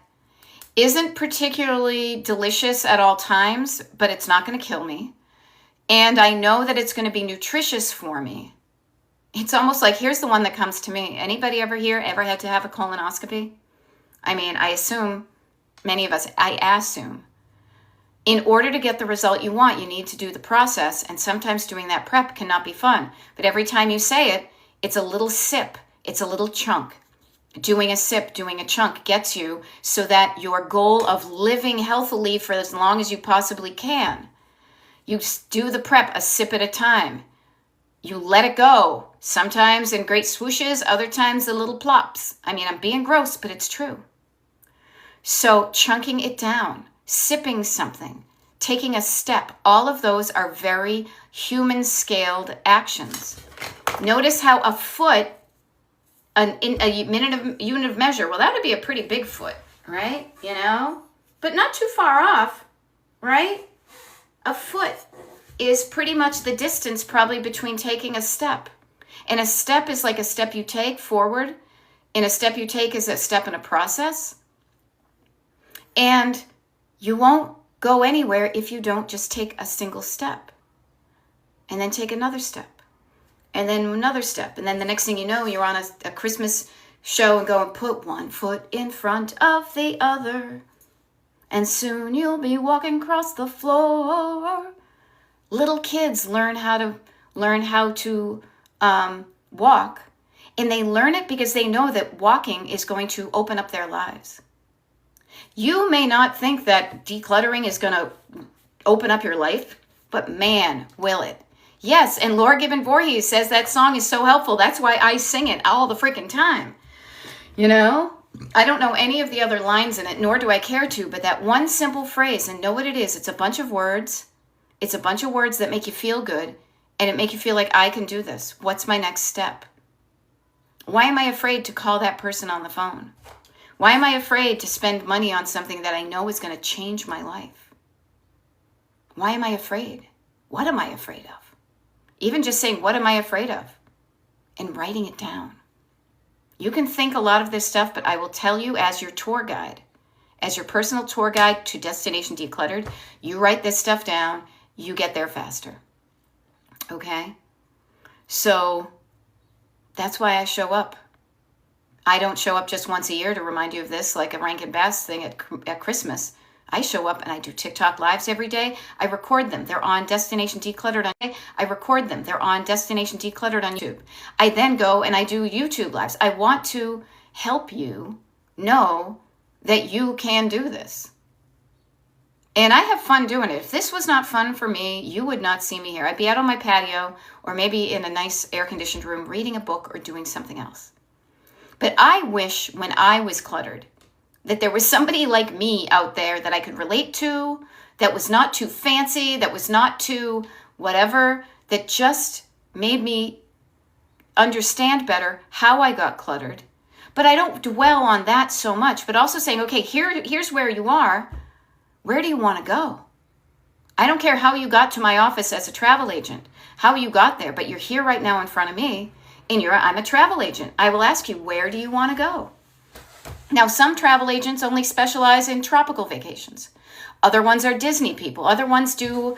isn't particularly delicious at all times, but it's not going to kill me. And I know that it's going to be nutritious for me. It's almost like, here's the one that comes to me. Anybody ever had to have a colonoscopy? I mean, I assume, many of us, I assume. In order to get the result you want, you need to do the process, and sometimes doing that prep cannot be fun. But every time you say it, it's a little sip, it's a little chunk. Doing a sip, doing a chunk gets you so that your goal of living healthily for as long as you possibly can. You do the prep a sip at a time. You let it go. Sometimes in great swooshes, other times the little plops. I mean, I'm being gross, but it's true. So chunking it down, sipping something, taking a step, all of those are very human-scaled actions. Notice how a foot, in a unit of measure, well, that would be a pretty big foot, right? But not too far off, right? A foot is pretty much the distance probably between taking a step. And a step is like a step you take forward, and a step you take is a step in a process. And you won't go anywhere if you don't just take a single step, and then take another step, and then another step. And then the next thing you know, you're on a Christmas show and go and put one foot in front of the other. And soon you'll be walking across the floor. Little kids learn how to walk, and they learn it because they know that walking is going to open up their lives. You may not think that decluttering is going to open up your life, but man, will it. Yes, and Laura Gibbon Voorhees says that song is so helpful. That's why I sing it all the freaking time. I don't know any of the other lines in it, nor do I care to, but that one simple phrase, and know what it is. It's a bunch of words. It's a bunch of words that make you feel good, and it make you feel like, I can do this. What's my next step? Why am I afraid to call that person on the phone? Why am I afraid to spend money on something that I know is going to change my life? Why am I afraid? What am I afraid of? Even just saying, what am I afraid of? And writing it down. You can think a lot of this stuff, but I will tell you, as your tour guide, as your personal tour guide to Destination Decluttered, you write this stuff down, you get there faster. Okay? So that's why I show up. I don't show up just once a year to remind you of this, like a Rankin Bass thing at Christmas. I show up and I do TikTok lives every day. I record them. They're on Destination Decluttered on I record them. They're on Destination Decluttered on YouTube. I then go and I do YouTube lives. I want to help you know that you can do this. And I have fun doing it. If this was not fun for me, you would not see me here. I'd be out on my patio or maybe in a nice air-conditioned room reading a book or doing something else. But I wish when I was cluttered that there was somebody like me out there that I could relate to, that was not too fancy, that was not too whatever, that just made me understand better how I got cluttered. But I don't dwell on that so much, but also saying, okay, here's where you are. Where do you want to go? I don't care how you got to my office as a travel agent, how you got there, but you're here right now in front of me, and I'm a travel agent. I will ask you, where do you want to go? Now, some travel agents only specialize in tropical vacations. Other ones are Disney people. Other ones do,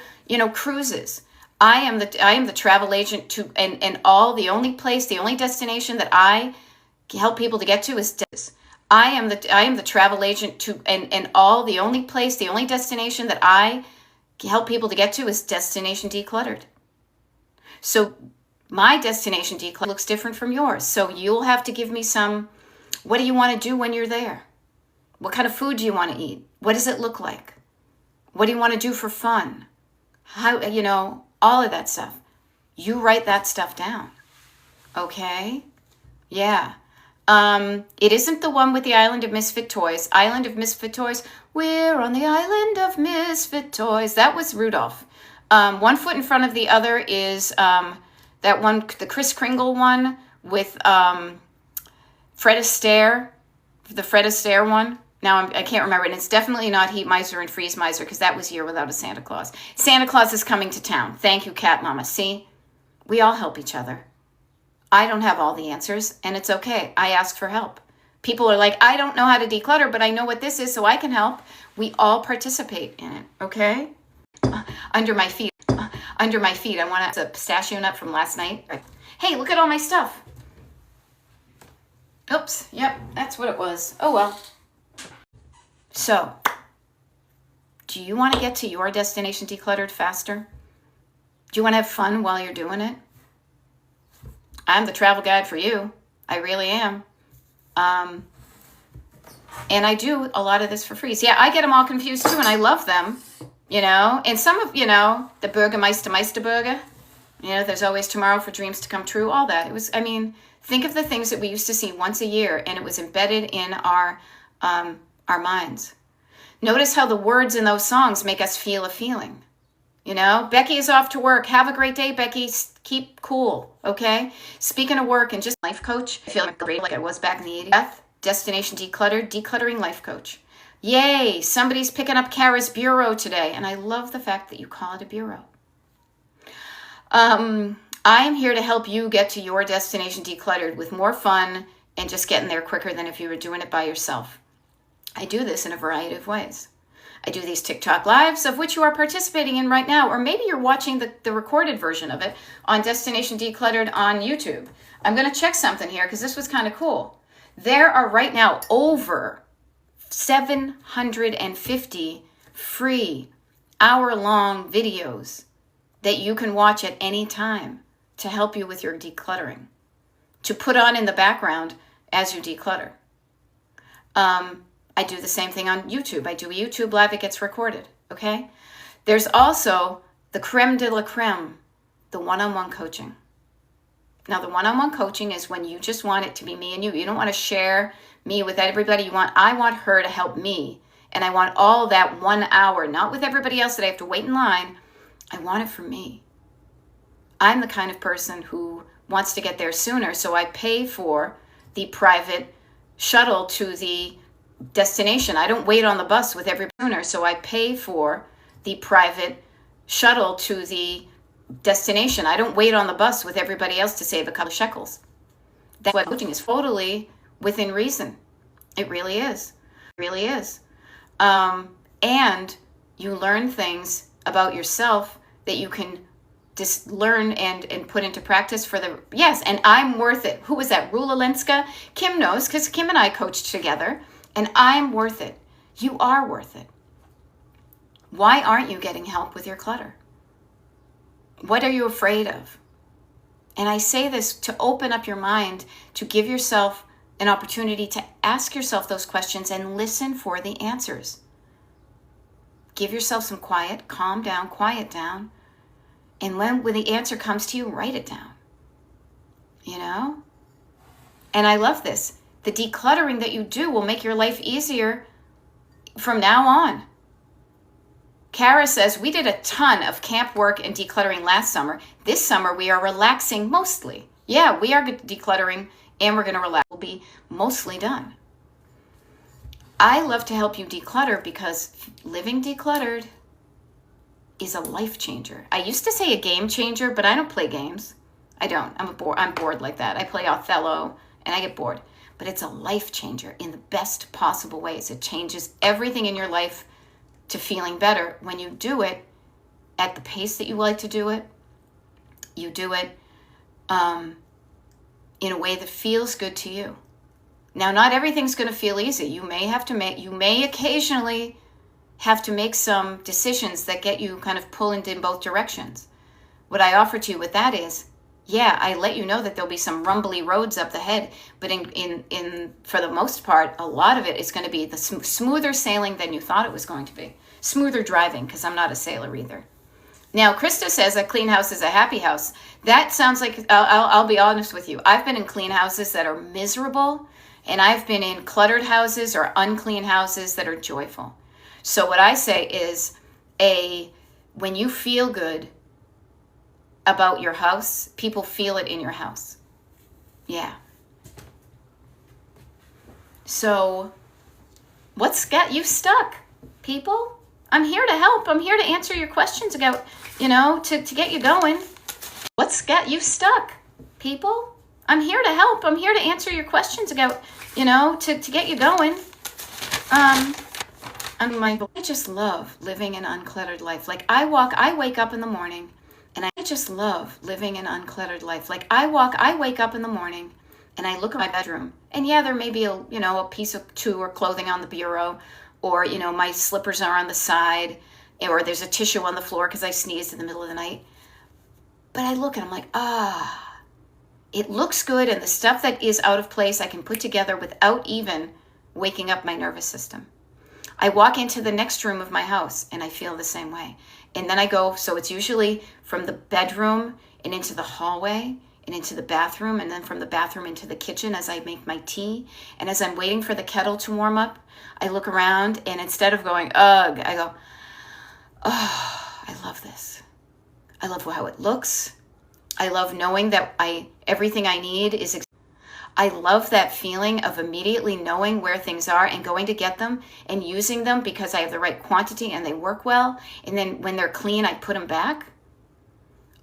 cruises. I am the travel agent to, and the only destination that I help people to get to is this. I am the travel agent to, the only destination that I help people to get to is Destination Decluttered. So my Destination Decluttered looks different from yours. So you'll have to give me what do you want to do when you're there? What kind of food do you want to eat? What does it look like? What do you want to do for fun? How, all of that stuff. You write that stuff down. Okay? Yeah. It isn't the one with the Island of Misfit Toys. Island of Misfit Toys. We're on the Island of Misfit Toys. That was Rudolph. One foot in front of the other is that one, the Kris Kringle one with Fred Astaire, the Fred Astaire one. Now I can't remember it. It's definitely not Heat Miser and Freeze Miser because that was Year Without a Santa Claus. Santa Claus is coming to town. Thank you, Cat Mama. See, we all help each other. I don't have all the answers, and it's okay. I ask for help. People are like, I don't know how to declutter, but I know what this is, so I can help. We all participate in it, okay? Under my feet. I want a pistachio nut from last night. Hey, look at all my stuff. Oops, yep, that's what it was. Oh, well. So, do you want to get to your Destination Decluttered faster? Do you want to have fun while you're doing it? I'm the travel guide for you. I really am. And I do a lot of this for free. So, yeah, I get them all confused too, and I love them, And some of, the Bürgermeister Burger, there's always tomorrow for dreams to come true, all that. Think of the things that we used to see once a year, and it was embedded in our minds. Notice how the words in those songs make us feel a feeling. Becky is off to work. Have a great day, Becky. Keep cool, okay? Speaking of work and just life coach, I feel great like I was back in the 80s. Destination Decluttered, decluttering life coach. Yay, somebody's picking up Kara's bureau today, and I love the fact that you call it a bureau. I am here to help you get to your Destination Decluttered with more fun and just getting there quicker than if you were doing it by yourself. I do this in a variety of ways. I do these TikTok lives, of which you are participating in right now, or maybe you're watching the recorded version of it on Destination Decluttered on YouTube. I'm going to check something here because this was kind of cool. There are right now over 750 free hour-long videos that you can watch at any time to help you with your decluttering, to put on in the background as you declutter. I do the same thing on YouTube. I do a YouTube live, it gets recorded, okay? There's also the creme de la creme, the one-on-one coaching. Now, the one-on-one coaching is when you just want it to be me and you. You don't want to share me with everybody. I want her to help me. And I want all that 1 hour, not with everybody else that I have to wait in line. I want it for me. I'm the kind of person who wants to get there sooner, so I pay for the private shuttle to the destination. I don't wait on the bus with every sooner, so I pay for the private shuttle to the destination. I don't wait on the bus with everybody else to save a couple of shekels. That's what coaching is, totally within reason. It really is. It really is. And you learn things about yourself that you can just learn and put into practice for the, yes, and I'm worth it. Who was that? Rula Lenska? Kim knows, because Kim and I coached together, and I'm worth it. You are worth it. Why aren't you getting help with your clutter? What are you afraid of? And I say this to open up your mind, to give yourself an opportunity to ask yourself those questions and listen for the answers. Give yourself some quiet, calm down, quiet down. And when the answer comes to you, write it down. You know? And I love this. The decluttering that you do will make your life easier from now on. Kara says, we did a ton of camp work and decluttering last summer. This summer, we are relaxing mostly. Yeah, we are decluttering and we're going to relax. We'll be mostly done. I love to help you declutter because living decluttered is a life changer. I used to say a game changer, but I don't play games. I don't. I'm bored like that. I play Othello and I get bored. But it's a life changer in the best possible ways. It changes everything in your life to feeling better when you do it at the pace that you like to do it. You do it in a way that feels good to you. Now, not everything's going to feel easy. You may occasionally have to make some decisions that get you kind of pulling in both directions. What I offer to you with that is, yeah, I let you know that there'll be some rumbly roads up the head, but in for the most part, a lot of it is going to be the smoother sailing than you thought it was going to be. Smoother driving, because I'm not a sailor either. Now, Krista says a clean house is a happy house. That sounds like, I'll be honest with you. I've been in clean houses that are miserable, and I've been in cluttered houses or unclean houses that are joyful. So what I say is, when you feel good about your house, people feel it in your house. Yeah. So what's got you stuck, people? I'm here to help. I'm here to answer your questions about, to get you going. What's got you stuck, people? I'm here to help. I'm here to answer your questions about, to get you going. I just love living an uncluttered life. Like I wake up in the morning and I just love living an uncluttered life. Like I wake up in the morning and I look at my bedroom and yeah, there may be a piece of two or clothing on the bureau, or, my slippers are on the side, or there's a tissue on the floor because I sneezed in the middle of the night. But I look and I'm like, it looks good. And the stuff that is out of place, I can put together without even waking up my nervous system. I walk into the next room of my house and I feel the same way. And then I go, so it's usually from the bedroom and into the hallway and into the bathroom, and then from the bathroom into the kitchen as I make my tea. And as I'm waiting for the kettle to warm up, I look around and instead of going, ugh, I go, oh, I love this. I love how it looks. I love knowing that everything I need is. I love that feeling of immediately knowing where things are and going to get them and using them because I have the right quantity and they work well. And then when they're clean, I put them back.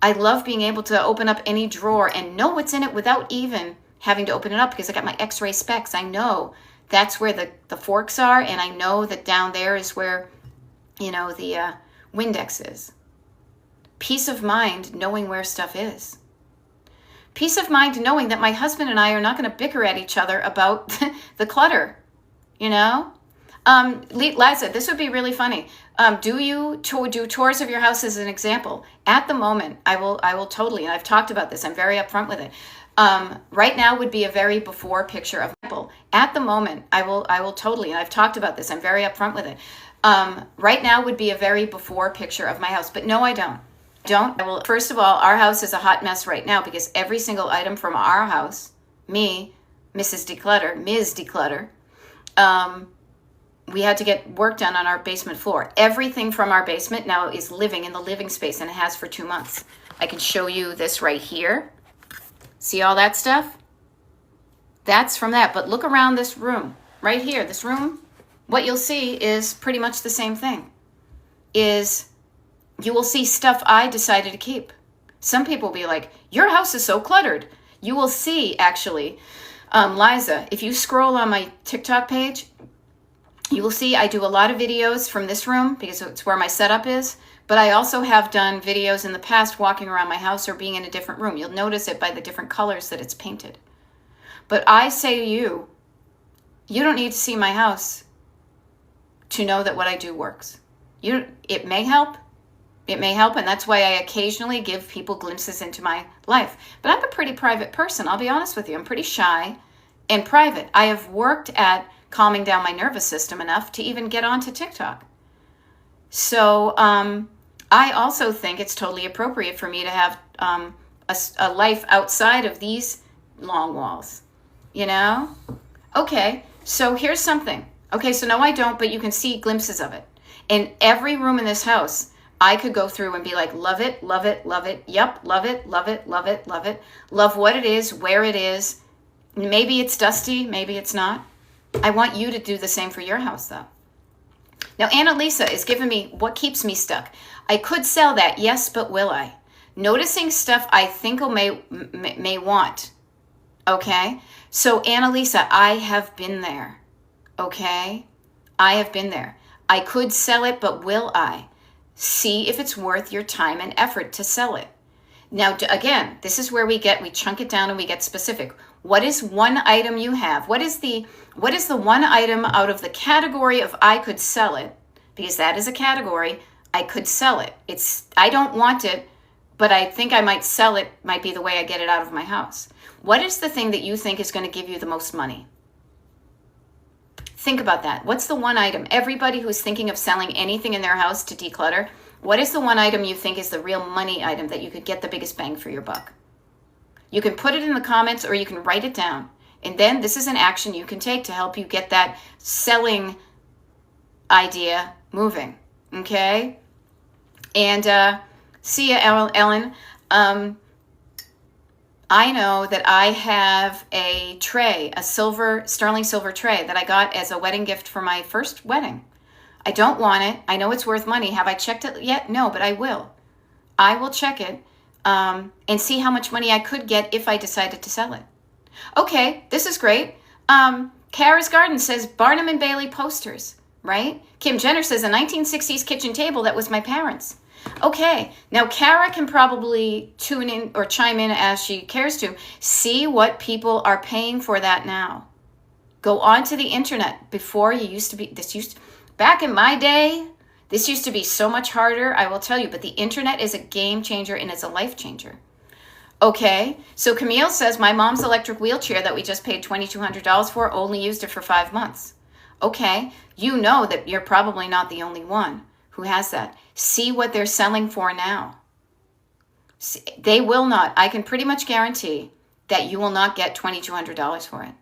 I love being able to open up any drawer and know what's in it without even having to open it up because I got my X-ray specs. I know that's where the forks are, and I know that down there is where, the Windex is. Peace of mind knowing where stuff is. Peace of mind knowing that my husband and I are not going to bicker at each other about the clutter, Liza, this would be really funny. Do you do tours of your house as an example? At the moment, I will totally, and I've talked about this, I'm very upfront with it. Right now would be a very before picture of example. At the moment, I will totally, and I've talked about this, I'm very upfront with it. Right now would be a very before picture of my house, but no, I don't. First of all, our house is a hot mess right now because every single item from our house, me, Ms. Declutter, we had to get work done on our basement floor. Everything from our basement now is living in the living space, and it has for 2 months. I can show you this right here. See all that stuff? That's from that. But look around this room, right here, this room. What you'll see is pretty much the same thing. Is you will see stuff I decided to keep. Some people will be like, your house is so cluttered. You will see, actually, Liza, if you scroll on my TikTok page, you will see I do a lot of videos from this room because it's where my setup is. But I also have done videos in the past walking around my house or being in a different room. You'll notice it by the different colors that it's painted. But I say to you, you don't need to see my house to know that what I do works. It may help. It may help, and that's why I occasionally give people glimpses into my life. But I'm a pretty private person, I'll be honest with you. I'm pretty shy and private. I have worked at calming down my nervous system enough to even get onto TikTok. So I also think it's totally appropriate for me to have a life outside of these long walls, you know? Okay, so here's something. Okay, so no, I don't, but you can see glimpses of it. In every room in this house, I could go through and be like, love it, love it, love it. Yep, love it, love it, love it, love it. Love what it is, where it is. Maybe it's dusty, maybe it's not. I want you to do the same for your house, though. Now, Annalisa is giving me what keeps me stuck. I could sell that, yes, but will I? Noticing stuff I think I may want. Okay? So, Annalisa, I have been there. Okay? I have been there. I could sell it, but will I? See if it's worth your time and effort to sell it. Now, again, this is where we chunk it down and we get specific. What is one item you have? What is the one item out of the category of I could sell it? Because that is a category. I could sell it. I don't want it, but I think I might sell it, might be the way I get it out of my house. What is the thing that you think is going to give you the most money? Think about that. What's the one item? Everybody who's thinking of selling anything in their house to declutter, what is the one item you think is the real money item that you could get the biggest bang for your buck? You can put it in the comments or you can write it down. And then this is an action you can take to help you get that selling idea moving. Okay? And see ya, Ellen. I know that I have a tray, a sterling silver tray that I got as a wedding gift for my first wedding. I don't want it. I know it's worth money. Have I checked it yet? No, but I will. I will check it and see how much money I could get if I decided to sell it. Okay, this is great. Kara's Garden says Barnum and Bailey posters, right? Kim Jenner says a 1960s kitchen table that was my parents'. Okay, now Kara can probably tune in or chime in as she cares to. See what people are paying for that now. Go onto the internet. Before back in my day, this used to be so much harder, I will tell you, but the internet is a game changer and it's a life changer. Okay, so Camille says, my mom's electric wheelchair that we just paid $2,200 for, only used it for 5 months. Okay, you know that you're probably not the only one who has that. See what they're selling for now. They will not. I can pretty much guarantee that you will not get $2,200 for it.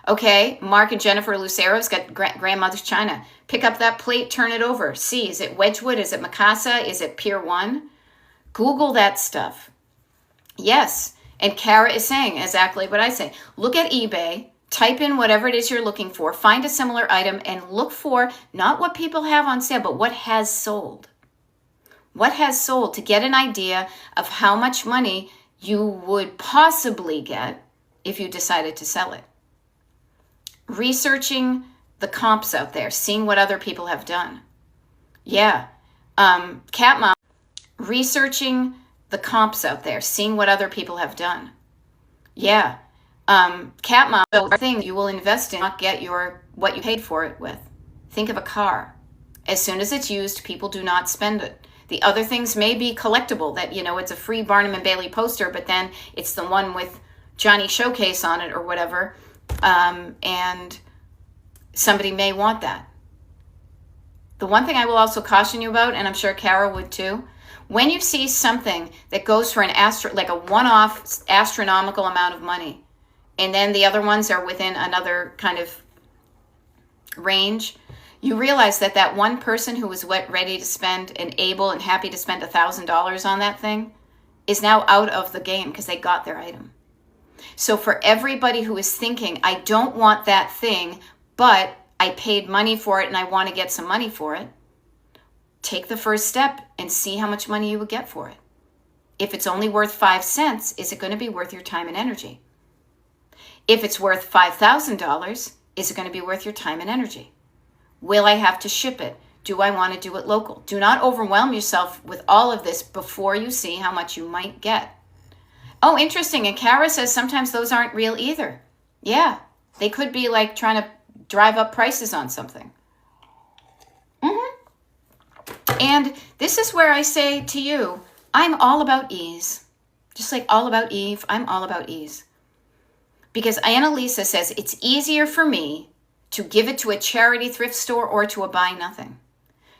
Okay, Mark and Jennifer Lucero's got grandmother's china. Pick up that plate, turn it over. See, is it Wedgwood? Is it Mikasa? Is it Pier 1? Google that stuff. Yes, and Kara is saying exactly what I say. Look at eBay. Type in whatever it is you're looking for. Find a similar item and look for not what people have on sale, but what has sold. What has sold to get an idea of how much money you would possibly get if you decided to sell it. Researching the comps out there, seeing what other people have done. Yeah. Cat Mom, researching the comps out there, seeing what other people have done. Yeah. Cat Mom, the thing you will invest in, not get what you paid for it with. Think of a car. As soon as it's used, people do not spend it. The other things may be collectible, that, it's a free Barnum and Bailey poster, but then it's the one with Johnny Showcase on it or whatever, and somebody may want that. The one thing I will also caution you about, and I'm sure Kara would too, when you see something that goes for like a one-off astronomical amount of money, and then the other ones are within another kind of range, you realize that one person who was ready to spend and able and happy to spend $1,000 on that thing is now out of the game because they got their item. So for everybody who is thinking, I don't want that thing, but I paid money for it and I want to get some money for it, take the first step and see how much money you would get for it. If it's only worth 5 cents, is it going to be worth your time and energy? If it's worth $5,000, is it going to be worth your time and energy? Will I have to ship it? Do I want to do it local? Do not overwhelm yourself with all of this before you see how much you might get. Oh, interesting. And Kara says sometimes those aren't real either. Yeah, they could be like trying to drive up prices on something. And this is where I say to you, I'm all about ease. Just like all about Eve, I'm all about ease. Because Annalisa says it's easier for me to give it to a charity thrift store or to a buy nothing.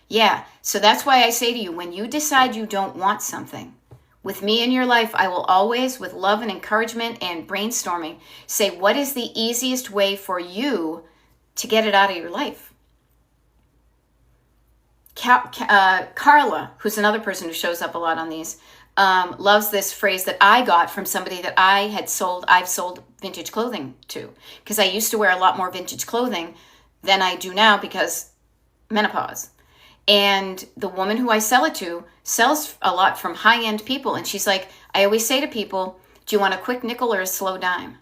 Yeah, so that's why I say to you, when you decide you don't want something, with me in your life, I will always, with love and encouragement and brainstorming, say, what is the easiest way for you to get it out of your life? Carla, who's another person who shows up a lot on these, loves this phrase that I got from somebody that I've sold vintage clothing to. Because I used to wear a lot more vintage clothing than I do now because menopause. And the woman who I sell it to sells a lot from high-end people. And she's like, I always say to people, do you want a quick nickel or a slow dime?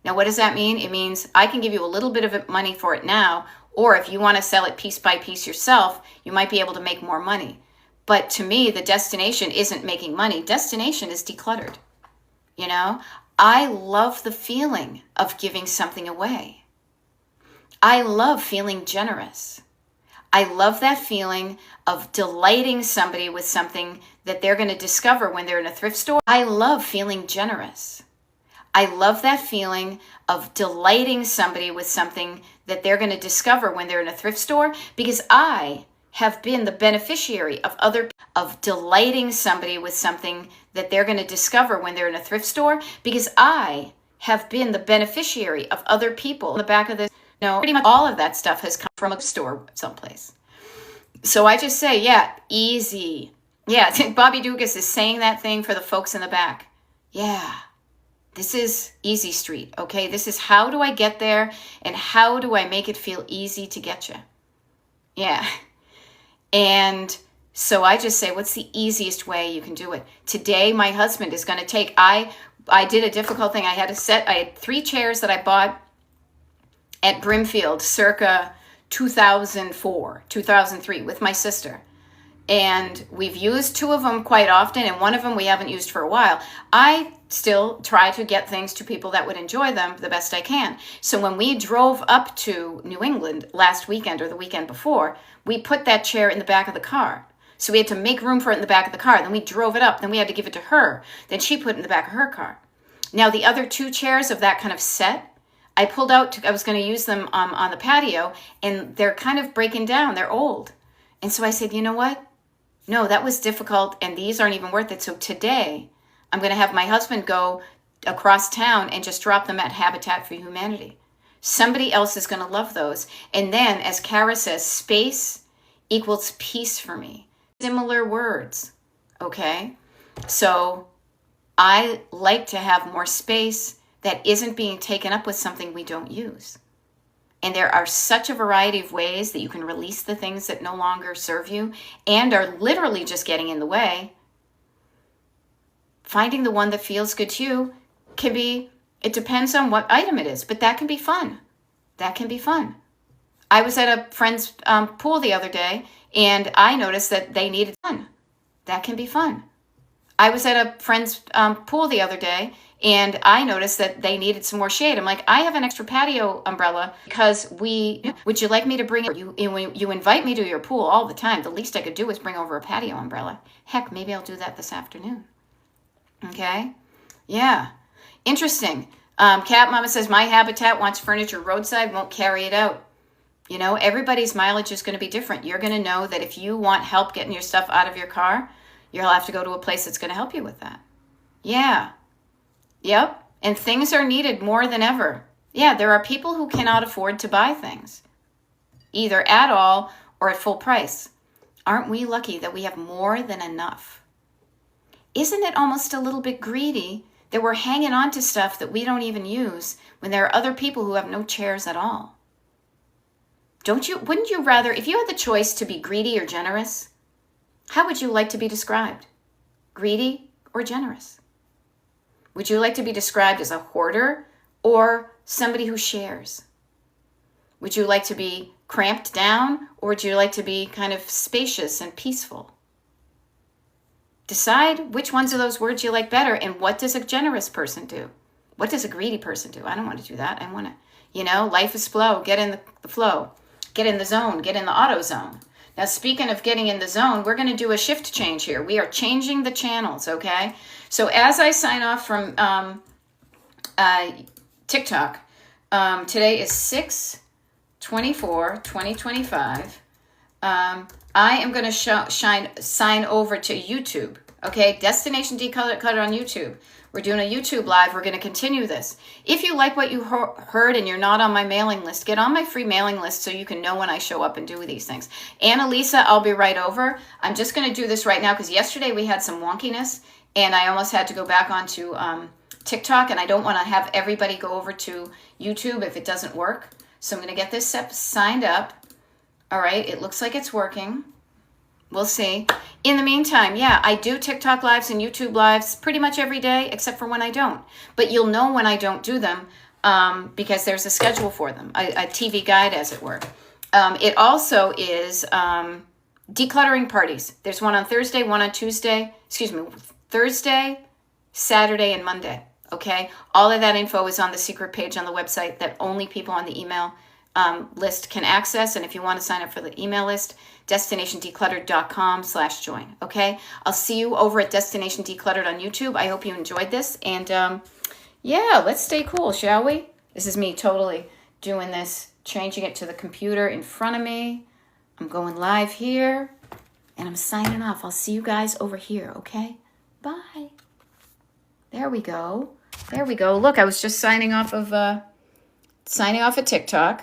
Now, what does that mean? It means I can give you a little bit of money for it now, or if you want to sell it piece by piece yourself, you might be able to make more money. But to me, the destination isn't making money. Destination is decluttered. You know, I love the feeling of giving something away. I love feeling generous. I love that feeling of delighting somebody with something that they're going to discover when they're in a thrift store. I love feeling generous. I love that feeling of delighting somebody with something that they're going to discover when they're in a thrift store, because I have been the beneficiary of delighting somebody with something that they're going to discover when they're in a thrift store, because I have been the beneficiary of other people. In the back of this, pretty much all of that stuff has come from a store someplace. So I just say, yeah, easy. Yeah, I think Bobby Dugas is saying that thing for the folks in the back. Yeah. This is easy street, okay? This is how do I get there and how do I make it feel easy to get you? Yeah. And so I just say, what's the easiest way you can do it? Today, my husband is going to take, I did a difficult thing. I had 3 chairs that I bought at Brimfield circa 2004, 2003 with my sister. And we've used 2 of them quite often, and 1 of them we haven't used for a while. I still try to get things to people that would enjoy them the best I can. So when we drove up to New England last weekend or the weekend before, we put that chair in the back of the car. So we had to make room for it in the back of the car. Then we drove it up. Then we had to give it to her. Then she put it in the back of her car. Now the other 2 chairs of that kind of set, I pulled out. I was going to use them on the patio, and they're kind of breaking down. They're old. And so I said, you know what? No, that was difficult, and these aren't even worth it. So today, I'm going to have my husband go across town and just drop them at Habitat for Humanity. Somebody else is going to love those. And then, as Kara says, space equals peace for me. Similar words, okay? So I like to have more space that isn't being taken up with something we don't use. And there are such a variety of ways that you can release the things that no longer serve you and are literally just getting in the way. Finding the one that feels good to you can be, it depends on what item it is, but that can be fun. That can be fun. I was at a friend's pool the other day, and I noticed that they needed fun. That can be fun. I was at a friend's pool the other day, and I noticed that they needed some more shade. I'm like, I have an extra patio umbrella because would you like me to bring it? You invite me to your pool all the time. The least I could do is bring over a patio umbrella. Heck, maybe I'll do that this afternoon. Okay? Yeah. Interesting. Cat Mama says, my Habitat wants furniture roadside, won't carry it out. You know, everybody's mileage is going to be different. You're going to know that if you want help getting your stuff out of your car, you'll have to go to a place that's going to help you with that. Yeah. Yep. And things are needed more than ever. Yeah, there are people who cannot afford to buy things, either at all or at full price. Aren't we lucky that we have more than enough? Isn't it almost a little bit greedy that we're hanging on to stuff that we don't even use when there are other people who have no chairs at all? Wouldn't you rather, if you had the choice to be greedy or generous, How would you like to be described? Greedy or generous? Would you like to be described as a hoarder or somebody who shares? Would you like to be cramped down, or would you like to be kind of spacious and peaceful? Decide which ones of those words you like better, and what does a generous person do? What does a greedy person do? I don't want to do that. I want to, life is flow. Get in the flow. Get in the zone. Get in the auto zone. Now, speaking of getting in the zone, we're going to do a shift change here. We are changing the channels, okay? So as I sign off from TikTok, today is 6/24/2025. I am going to sign over to YouTube, okay? Destination Declutter on YouTube. We're doing a YouTube live. We're going to continue this. If you like what you heard and you're not on my mailing list, get on my free mailing list so you can know when I show up and do these things. Annalisa, I'll be right over. I'm just going to do this right now because yesterday we had some wonkiness and I almost had to go back onto TikTok, and I don't want to have everybody go over to YouTube if it doesn't work. So I'm going to get this signed up. All right, it looks like it's working. We'll see. In the meantime, yeah, I do TikTok lives and YouTube lives pretty much every day, except for when I don't. But you'll know when I don't do them because there's a schedule for them, a TV guide, as it were. It also is decluttering parties. There's one on Thursday, one on Tuesday. Thursday, Saturday, and Monday. Okay? All of that info is on the secret page on the website that only people on the email list can access. And if you want to sign up for the email list, destinationdecluttered.com/join. Okay, I'll see you over at Destination Decluttered on YouTube. I hope you enjoyed this, and yeah, let's stay cool, shall we? This is me totally doing this, changing it to the computer in front of me. I'm going live here, and I'm signing off. I'll see you guys over here. Okay, bye. There we go. There we go. Look, I was just signing off of TikTok.